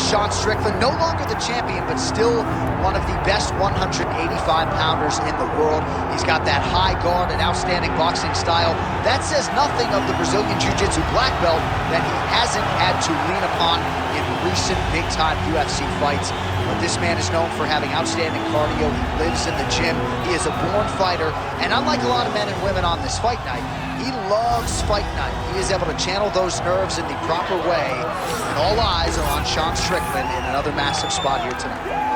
is Sean Strickland, no longer the champion, but still one of the best 185-pounders in the world. He's got that high guard and outstanding boxing style. That says nothing of the Brazilian Jiu-Jitsu black belt that he hasn't had to lean upon in recent big-time UFC fights. But this man is known for having outstanding cardio. He lives in the gym. He is a born fighter. And unlike a lot of men and women on this fight night, he loves fight night. He is able to channel those nerves in the proper way. And all eyes are on Sean Strickland in another massive spot here tonight.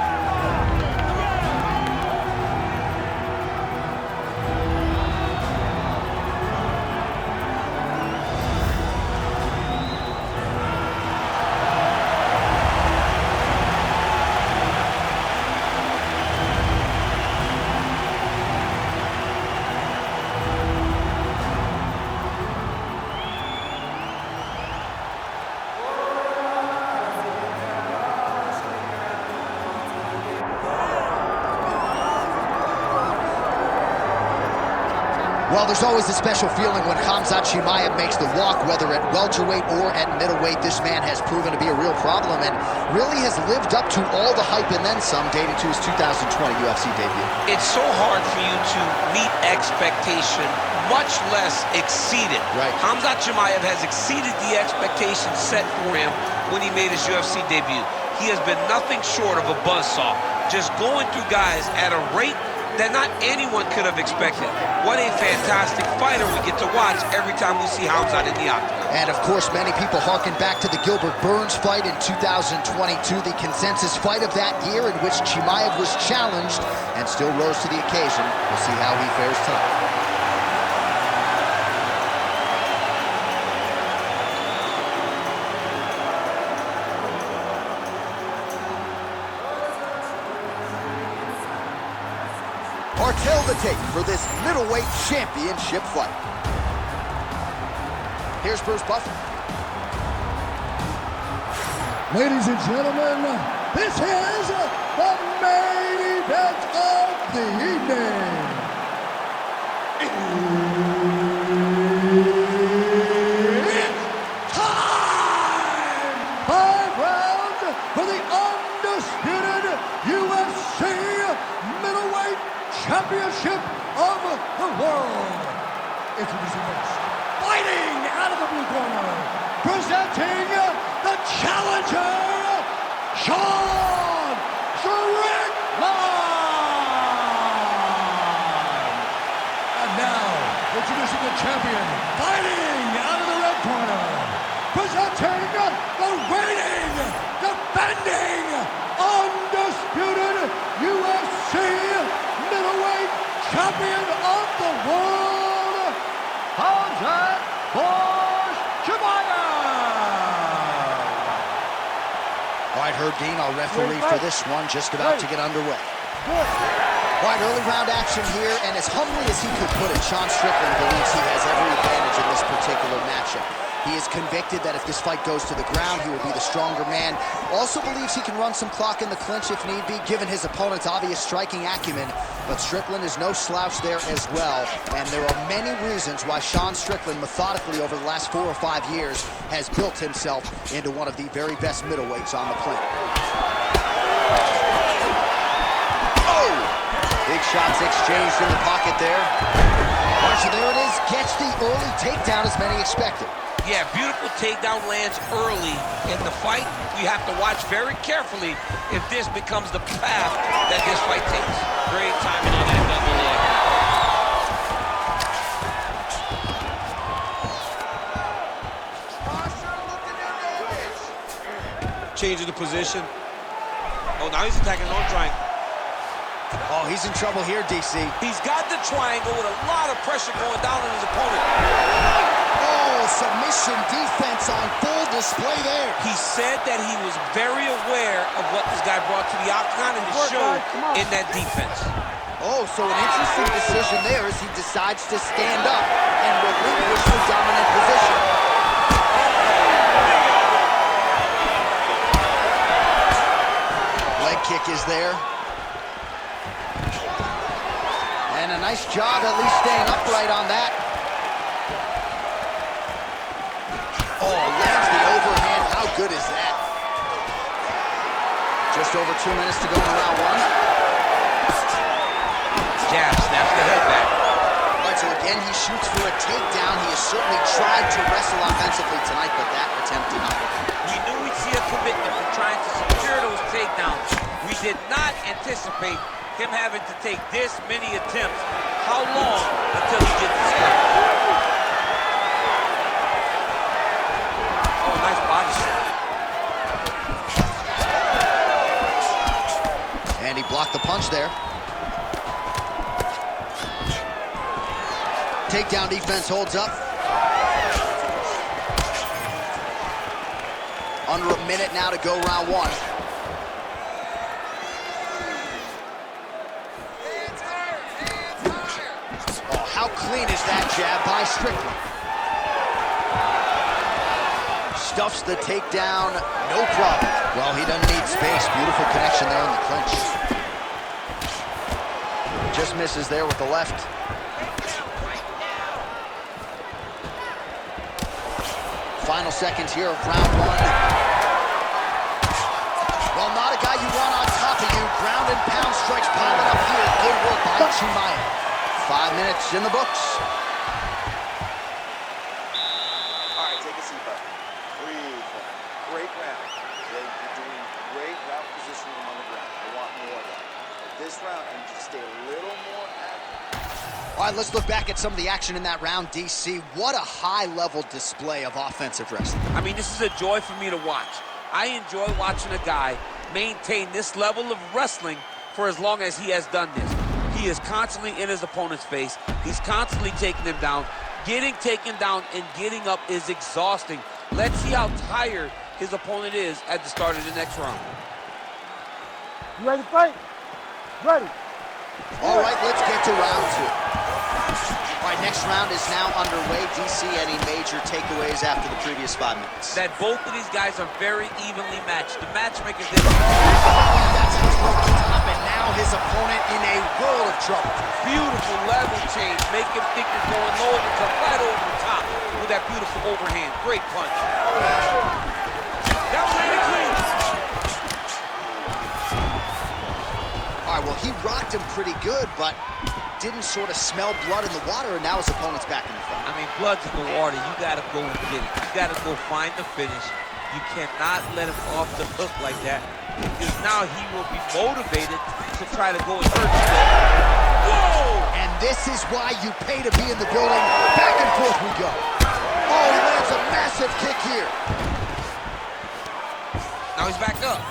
Well, there's always a special feeling when Khamzat Chimaev makes the walk, whether at welterweight or at middleweight. This man has proven to be a real problem and really has lived up to all the hype and then some, dating to his 2020 UFC debut. It's so hard for you to meet expectation, much less exceed it. Right. Khamzat Chimaev has exceeded the expectations set for him when he made his UFC debut. He has been nothing short of a buzzsaw, just going through guys at a rate that not anyone could have expected. What a fantastic fighter we get to watch every time we see Khamzat in the octagon. And of course, many people harken back to the Gilbert Burns fight in 2022, the consensus fight of that year in which Chimaev was challenged and still rose to the occasion. We'll see how he fares tonight. Tell the tape for this middleweight championship fight. Here's Bruce Buffer. Ladies and gentlemen, this is the main event of the evening. It's time! 5 rounds for the undisputed UFC middleweight championship of the world. Introducing first, fighting out of the blue corner, presenting the challenger, Sean Strickland. And now, introducing the champion, fighting out of the red corner, presenting the reigning, defending, undisputed UFC middleweight champion of the world, Khamzat Chimaev. All right, Herb Dean, our referee for this one, just about to get underway. All right, early round action here, and as humbly as he could put it, Sean Strickland believes he has every advantage in this particular matchup. He is convicted that if this fight goes to the ground, he will be the stronger man. Also believes he can run some clock in the clinch if need be, given his opponent's obvious striking acumen. But Strickland is no slouch there as well. And there are many reasons why Sean Strickland, methodically over the last 4 or 5 years, has built himself into one of the very best middleweights on the planet. Oh! Big shots exchanged in the pocket there. All right, so there it is. Gets the early takedown as many expected. Yeah, beautiful takedown lands early in the fight. We have to watch very carefully if this becomes the path that this fight takes. Great timing on that double leg. Changing the position. Oh, now he's attacking his own triangle. Oh, he's in trouble here, DC. He's got the triangle with a lot of pressure going down on his opponent. Submission defense on full display there. He said that he was very aware of what this guy brought to the octagon, and it showed in that defense. Oh, so an interesting decision there as he decides to stand up and relinquish the dominant position. Leg kick is there. And a nice job at least staying upright on that. Oh, lands the overhand. How good is that? Just over 2 minutes to go in round one. Jab, snaps the head back. All right, so again, he shoots for a takedown. He has certainly tried to wrestle offensively tonight, but that attempt did not work. We knew we'd see a commitment for trying to secure those takedowns. We did not anticipate him having to take this many attempts. How long until he gets the strike? Oh, nice body shot. And he blocked the punch there. Takedown defense holds up. Under a minute now to go round one. Oh, how clean is that jab by Strickland? Stuffs the takedown, no problem. Well, he doesn't need space. Beautiful connection there in the clinch. Just misses there with the left. Final seconds here of round one. Well, not a guy you want on top of you. Ground and pound strikes piling up here. Good work by Chimaev. 5 minutes in the books. All right, take a seat, bud. Breathe. Great round. You're doing great round positioning on the ground. I want more of that. But this round, I need you to stay a little more active. All right, let's look back at some of the action in that round, DC. What a high-level display of offensive wrestling. I mean, this is a joy for me to watch. I enjoy watching a guy maintain this level of wrestling for as long as he has done this. He is constantly in his opponent's face. He's constantly taking him down. Getting taken down and getting up is exhausting. Let's see how tired his opponent is at the start of the next round. You ready to fight? Ready. All right, let's get to round two. All right, next round is now underway. DC, any major takeaways after the previous 5 minutes? That both of these guys are very evenly matched. The matchmakers did. That's his rope to top, and now his opponent in a world of trouble. Beautiful level change. Make him think you're going low and come right over the top with that beautiful overhand. Great punch. That was really clean. All right, well, he rocked him pretty good, but didn't sort of smell blood in the water, and now his opponent's back in the fight. I mean, blood's in the water. You got to go and get it. You got to go find the finish. You cannot let him off the hook like that, because now he will be motivated to try to go and hurt you. Whoa! And this is why you pay to be in the building. Back and forth we go. Oh, he lands a massive kick here. Now he's back up.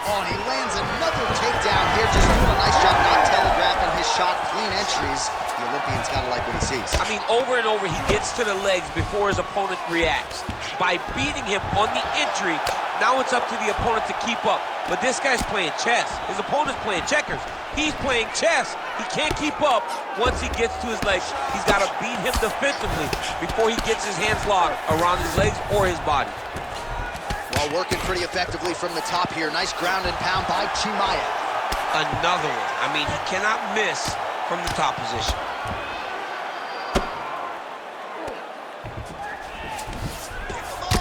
Oh, and he lands another takedown here. Just doing a nice job not telegraphing his shot. Clean entries. The Olympian's got to like what he sees. I mean, over and over, he gets to the legs before his opponent reacts. By beating him on the entry, now it's up to the opponent to keep up. But this guy's playing chess. His opponent's playing checkers. He's playing chess. He can't keep up once he gets to his legs. He's got to beat him defensively before he gets his hands locked around his legs or his body. Well, working pretty effectively from the top here. Nice ground and pound by Chimaev. Another one. I mean, he cannot miss from the top position.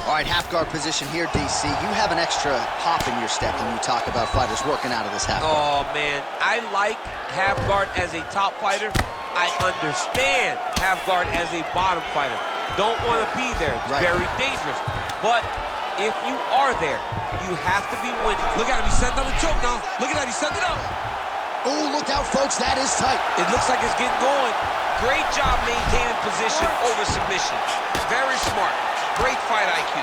All right, half guard position here, DC. You have an extra hop in your step when you talk about fighters working out of this half guard. Oh, man. I like half guard as a top fighter. I understand half guard as a bottom fighter. Don't want to be there. It's very dangerous. But if you are there, you have to be winning. Look at him. He's setting up a choke now. Look at that. He's setting it up. Oh, look out, folks. That is tight. It looks like it's getting going. Great job maintaining position over submission. Very smart. Great fight IQ.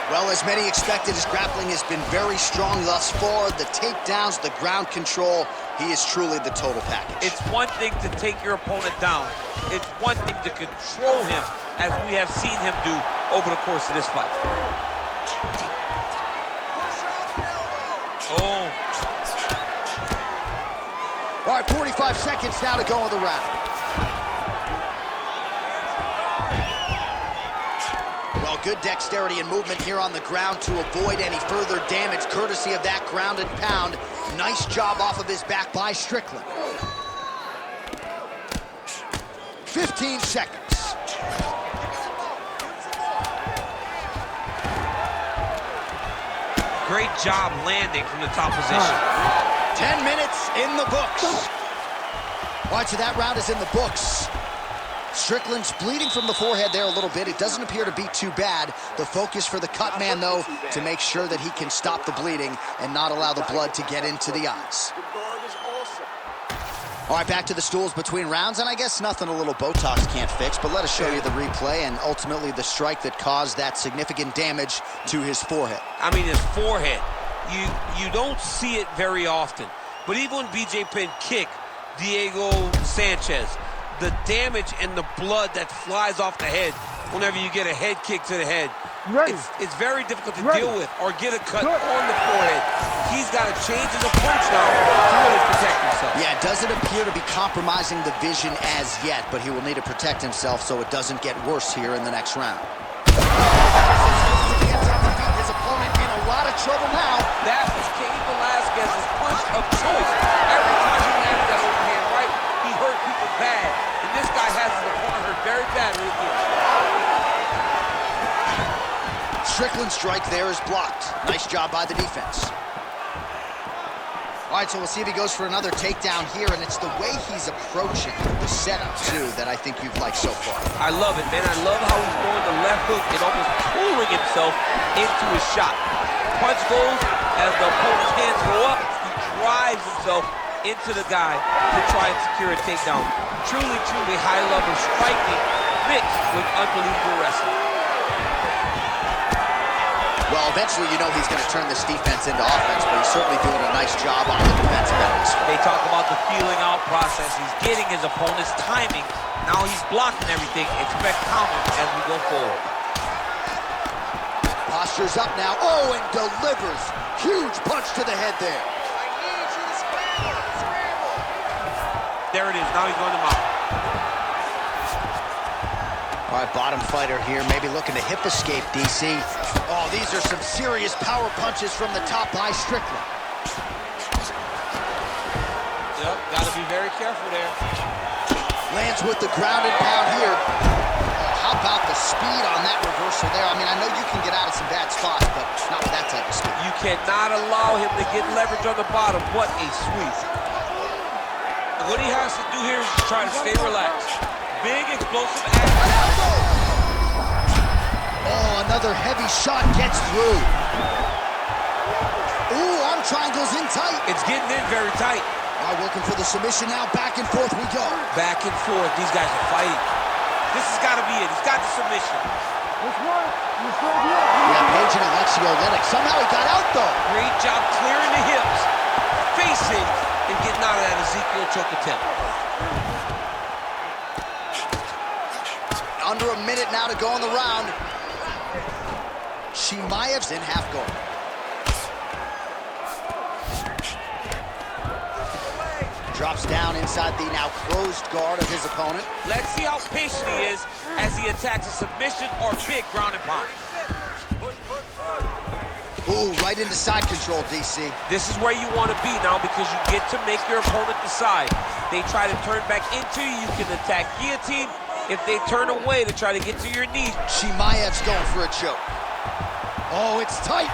Well, as many expected, his grappling has been very strong thus far. The takedowns, the ground control, he is truly the total package. It's one thing to take your opponent down. It's one thing to control him, as we have seen him do over the course of this fight. Oh. All right, 45 seconds now to go in the round. Well, good dexterity and movement here on the ground to avoid any further damage, courtesy of that ground and pound. Nice job off of his back by Strickland. 15 seconds. great job landing from the top position. 10 minutes in the books. All right, so that round is in the books. Strickland's bleeding from the forehead there a little bit. It doesn't appear to be too bad. The focus for the cut man, though, to make sure that he can stop the bleeding and not allow the blood to get into the eyes. All right, back to the stools between rounds, and I guess nothing a little Botox can't fix, but let us show you the replay and ultimately the strike that caused that significant damage to his forehead. I mean, his forehead. You don't see it very often, but even when BJ Penn kicked Diego Sanchez, the damage and the blood that flies off the head whenever you get a head kick to the head, it's very difficult to deal with or get a cut on the forehead. He's got to change his approach now to really protect himself. Yeah, it doesn't appear to be compromising the vision as yet, but he will need to protect himself so it doesn't get worse here in the next round. His opponent in a lot of trouble now. That was Cain Velasquez's punch of choice. Every time he landed that overhand right, he hurt people bad. And this guy has his opponent hurt very bad right here. Strickland's strike there is blocked. Nice job by the defense. All right, so we'll see if he goes for another takedown here, and it's the way he's approaching the setup, too, that I think you've liked so far. I love it, man. I love how he's throwing the left hook and almost pulling himself into his shot. Punch goes as the opponent's hands go up. He drives himself into the guy to try and secure a takedown. Truly, truly high-level striking mixed with unbelievable wrestling. Well, eventually you know he's going to turn this defense into offense, but he's certainly doing a nice job on the defensive end. They talk about the feeling out process. He's getting his opponent's timing. Now he's blocking everything. Expect counters as we go forward. Posture's up now. Oh, and delivers. Huge punch to the head there. I need you to scramble. There it is. Now he's going to mount. All right, bottom fighter here, maybe looking to hip escape, DC. Oh, these are some serious power punches from the top by Strickland. Yep, got to be very careful there. Lands with the ground and pound here. How about the speed on that reversal there? I mean, I know you can get out of some bad spots, but not with that type of speed. You cannot allow him to get leverage on the bottom. What a sweep. What he has to do here is just try to stay relaxed. Big explosive action. Oh, another heavy shot gets through. Ooh, arm triangles in tight. It's getting in very tight. All right, working for the submission now. Back and forth we go. Back and forth. These guys are fighting. This has got to be it. He's got the submission. Yeah, Page and Alexio Lennox. Somehow he got out, though. Great job clearing the hips, facing, and getting out of that Ezekiel choke attempt. Under a minute now to go in the round. Chimaev's in half guard. Drops down inside the now closed guard of his opponent. Let's see how patient he is as he attacks a submission or big ground and pound. Ooh, right into side control, DC. This is where you want to be now because you get to make your opponent decide. They try to turn back into you, you can attack guillotine. If they turn away to try to get to your knees. Chimaev's going for a choke. Oh, it's tight.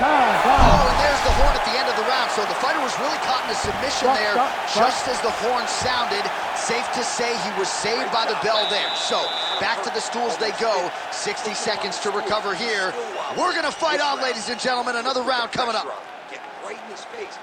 Oh, and there's the horn at the end of the round. So the fighter was really caught in a submission there just as the horn sounded. Safe to say he was saved by the bell there. So back to the stools they go. 60 seconds to recover here. We're going to fight on, ladies and gentlemen. Another round coming up. Get right in his face.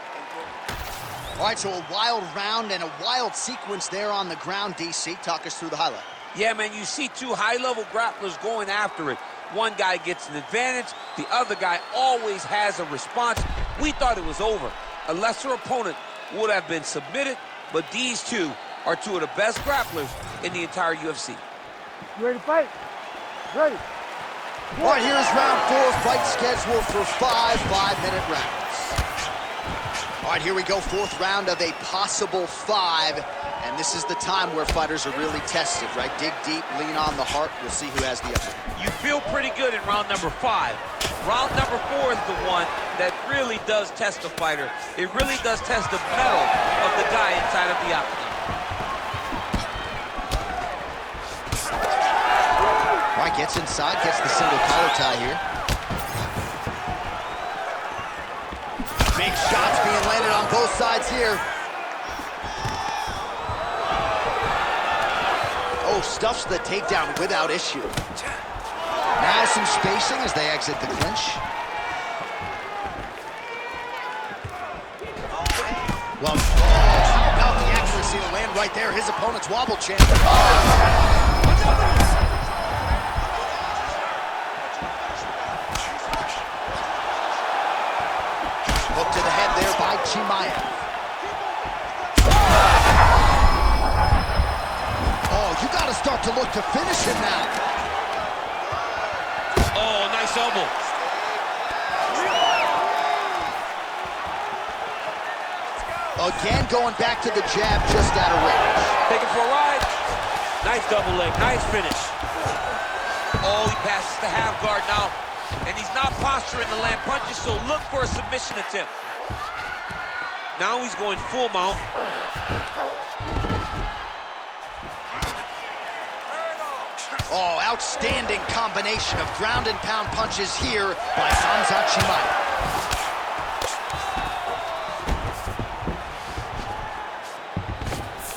All right, so a wild round and a wild sequence there on the ground, DC. Talk us through the highlight. Yeah, man, you see two high-level grapplers going after it. One guy gets an advantage. The other guy always has a response. We thought it was over. A lesser opponent would have been submitted, but these two are two of the best grapplers in the entire UFC. You ready to fight? Ready. All right, here's round 4. Fight scheduled for 5 5-minute rounds. All right, here we go, 4th round of a possible 5. And this is the time where fighters are really tested, right? Dig deep, lean on the heart. We'll see who has the upper. You feel pretty good in round number 5. Round number 4 is the one that really does test the fighter. It really does test the mettle of the guy inside of the octagon. All right, gets inside, gets the single collar tie here. both sides here. Oh, stuffs the takedown without issue. Now some spacing as they exit the clinch. Well, how about the accuracy to land right there? His opponent's wobble champ. Hook to the head there by Chimaev. Oh, you got to start to look to finish him now. Oh, nice elbow. Again, going back to the jab just out of range. Taking for a ride. Nice double leg, nice finish. Oh, he passes the half guard now. And he's not posturing to land punches, so look for a submission attempt. Now he's going full mount. Oh, outstanding combination of ground and pound punches here by Khamzat Chimaev.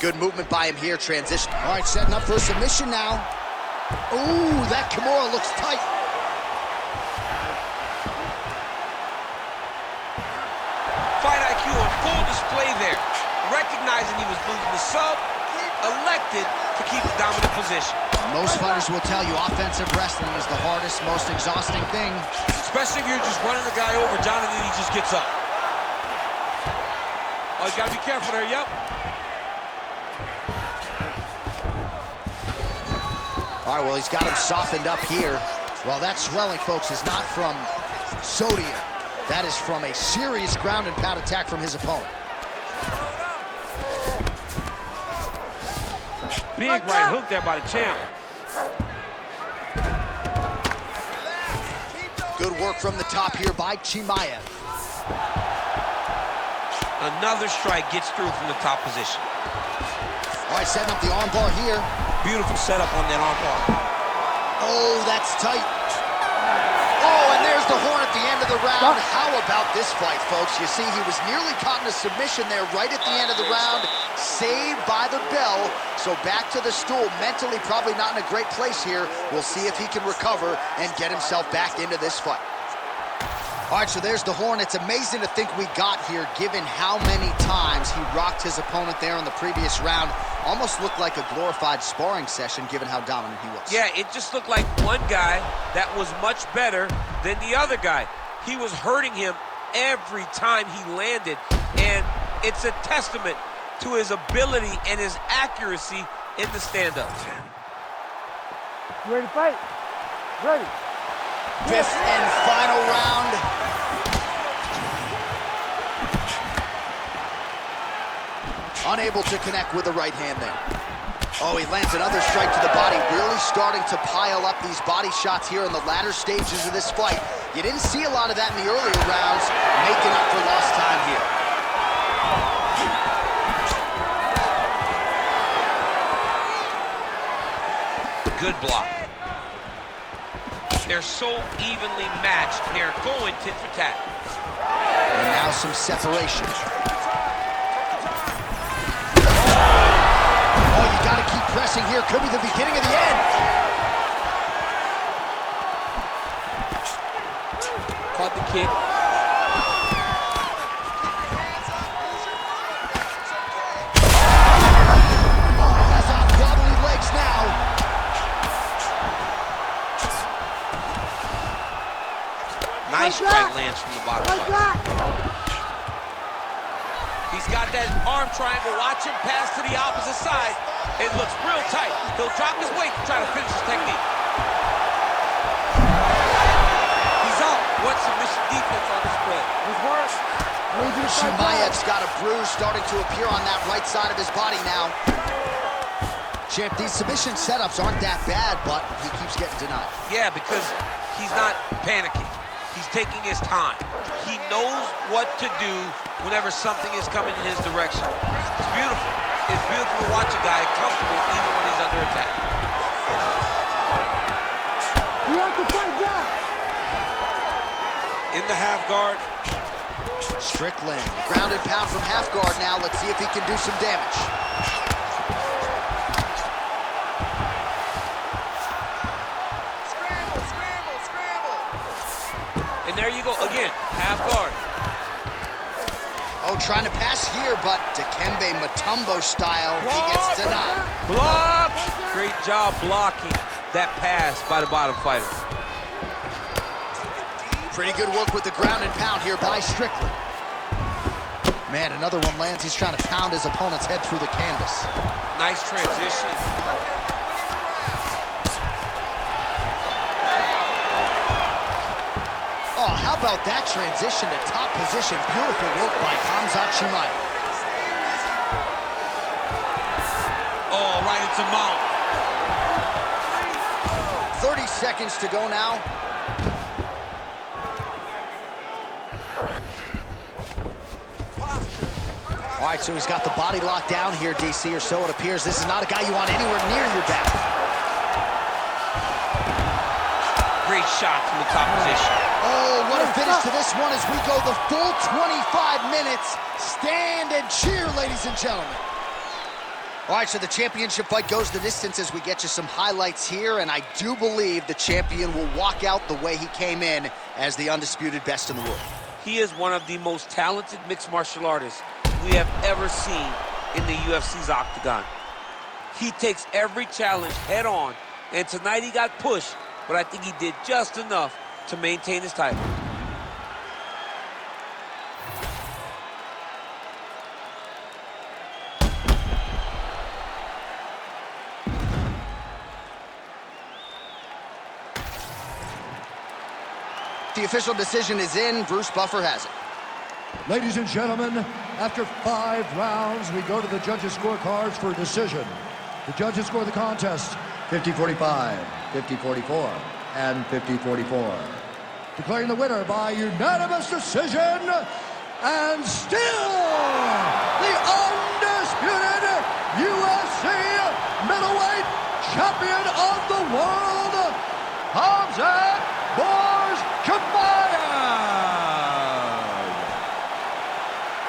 Good movement by him here, transition. All right, setting up for a submission now. Ooh, that Kimura looks tight. Fight IQ on full display there. Recognizing he was losing the sub, elected to keep the dominant position. Most fighters will tell you offensive wrestling is the hardest, most exhausting thing. Especially if you're just running the guy over, Jonathan, he just gets up. Oh, you gotta be careful there, yep. All right, well, he's got him softened up here. Well, that swelling, folks, is not from sodium. That is from a serious ground and pound attack from his opponent. Big right hook there by the champ. Good work from the top here by Chimaev. Another strike gets through from the top position. All right, setting up the armbar here. Beautiful setup on that armbar. Oh, that's tight. Oh, and there's the horn at the end of the round. How about this fight, folks? You see, he was nearly caught in a submission there right at the end of the round. Saved by the bell. So back to the stool. Mentally probably not in a great place here. We'll see if he can recover and get himself back into this fight. All right, so there's the horn. It's amazing to think we got here, given how many times he rocked his opponent there in the previous round. Almost looked like a glorified sparring session, given how dominant he was. Yeah, it just looked like one guy that was much better than the other guy. He was hurting him every time he landed, and it's a testament to his ability and his accuracy in the stand-up. You ready to fight? Ready. Fifth and final round. Unable to connect with the right hand there. Oh, he lands another strike to the body, really starting to pile up these body shots here in the latter stages of this fight. You didn't see a lot of that in the earlier rounds, making up for lost time here. Good block. They're so evenly matched, they're going tit for tat. And now some separation. Oh, you gotta keep pressing here. Could be the beginning of the end. Caught the kick. Has on wobbly legs now. Nice strike lands from the bottom. He's got that arm triangle. Watch him pass to the opposite side. It looks real tight. He'll drop his weight to try to finish his technique. He's out. What submission defense on display. Good work. Chimaev's got a bruise starting to appear on that right side of his body now. Champ, these submission setups aren't that bad, but he keeps getting denied. Yeah, because he's not panicking. He's taking his time. He knows what to do whenever something is coming in his direction. It's beautiful. It's beautiful to watch a guy comfortable even when he's under attack. You have to fight back. In the half guard. Strickland, ground and pound from half guard now. Let's see if he can do some damage. Scramble, scramble, scramble. And there you go, again, half guard. Oh, trying to pass here, but Mzpanda style, he gets denied. Block! Great job blocking that pass by the bottom fighter. Pretty good work with the ground and pound here by Strickland. Man, another one lands. He's trying to pound his opponent's head through the canvas. Nice transition. Oh, how about that transition to top position? Beautiful work by Khamzat Chimaev. Oh, right into mount. 30 seconds to go now. All right, so he's got the body locked down here, DC, or so it appears. This is not a guy you want anywhere near your back. Great shot from the top position. Oh, what a finish to this one as we go the full 25 minutes. Stand and cheer, ladies and gentlemen. All right, so the championship fight goes the distance as we get you some highlights here, and I do believe the champion will walk out the way he came in as the undisputed best in the world. He is one of the most talented mixed martial artists we have ever seen in the UFC's octagon. He takes every challenge head on, and tonight he got pushed, but I think he did just enough to maintain his title. The official decision is in. Bruce Buffer has it. Ladies and gentlemen, after 5 rounds, we go to the judges' scorecards for a decision. The judges score the contest 50-45, 50-44, and 50-44. Declaring the winner by unanimous decision, and still the undisputed UFC middleweight champion of the world, Khamzat Chimaev.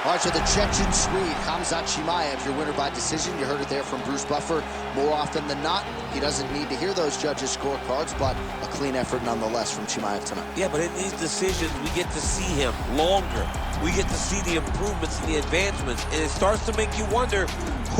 All right, so the Chechen Swede, Khamzat Chimaev, your winner by decision. You heard it there from Bruce Buffer. More often than not, he doesn't need to hear those judges' scorecards, but a clean effort nonetheless from Chimaev tonight. Yeah, but in these decisions, we get to see him longer. We get to see the improvements and the advancements, and it starts to make you wonder who